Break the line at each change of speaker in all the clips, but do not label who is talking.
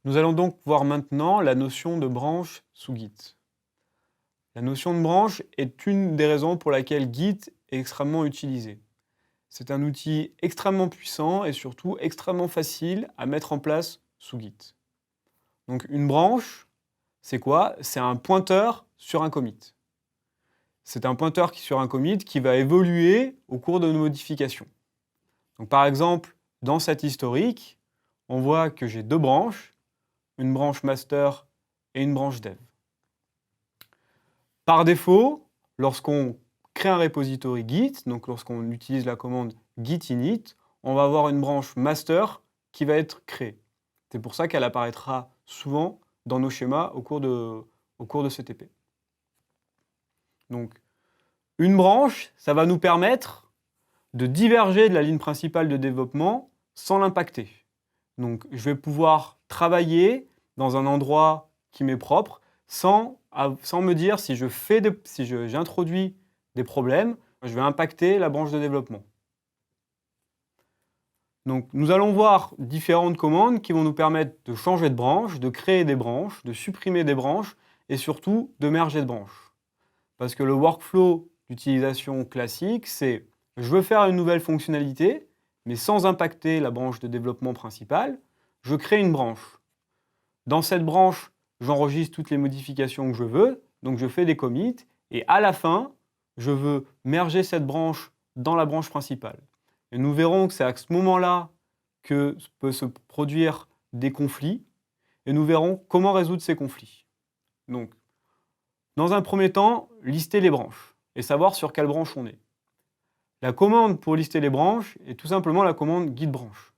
Nous allons donc voir maintenant la notion de branche sous Git. La notion de branche est une des raisons pour laquelle Git est extrêmement utilisé. C'est un outil extrêmement puissant et surtout extrêmement facile à mettre en place sous Git. Donc une branche, c'est quoi? C'est un pointeur sur un commit. C'est un pointeur sur un commit qui va évoluer au cours de nos modifications. Donc par exemple, dans cet historique, on voit que j'ai deux branches, une branche master et une branche dev. Par défaut, lorsqu'on crée un repository Git, donc lorsqu'on utilise la commande git init, on va avoir une branche master qui va être créée. C'est pour ça qu'elle apparaîtra souvent dans nos schémas au cours de ce TP. Donc, une branche, ça va nous permettre de diverger de la ligne principale de développement sans l'impacter. Donc, je vais pouvoir travailler dans un endroit qui m'est propre sans me dire si j'introduis des problèmes, je vais impacter la branche de développement. Donc, nous allons voir différentes commandes qui vont nous permettre de changer de branche, de créer des branches, de supprimer des branches et surtout de merger de branches. Parce que le workflow d'utilisation classique, c'est je veux faire une nouvelle fonctionnalité, mais sans impacter la branche de développement principale, je crée une branche. Dans cette branche, j'enregistre toutes les modifications que je veux, donc je fais des commits, et à la fin, je veux merger cette branche dans la branche principale. Et nous verrons que c'est à ce moment-là que peut se produire des conflits, et nous verrons comment résoudre ces conflits. Donc, dans un premier temps, lister les branches, et savoir sur quelle branche on est. La commande pour lister les branches est tout simplement la commande git branch.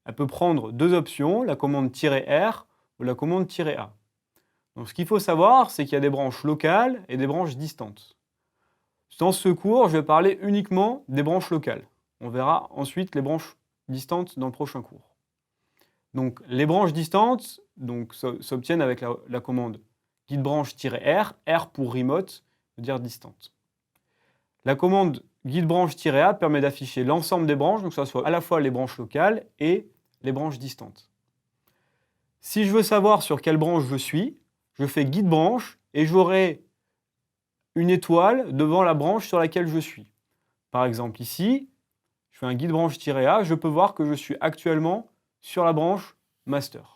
Elle peut prendre deux options, la commande "-r" ou la commande "-a". Donc, ce qu'il faut savoir, c'est qu'il y a des branches locales et des branches distantes. Dans ce cours, je vais parler uniquement des branches locales. On verra ensuite les branches distantes dans le prochain cours. Donc, les branches distantes s'obtiennent avec la commande git branch-r, R pour remote, veut dire distante. La commande git branch-a permet d'afficher l'ensemble des branches, donc ça soit à la fois les branches locales et les branches distantes. Si je veux savoir sur quelle branche je suis, je fais git branch et j'aurai une étoile devant la branche sur laquelle je suis. Par exemple ici, je fais un git branch-a, je peux voir que je suis actuellement sur la branche master.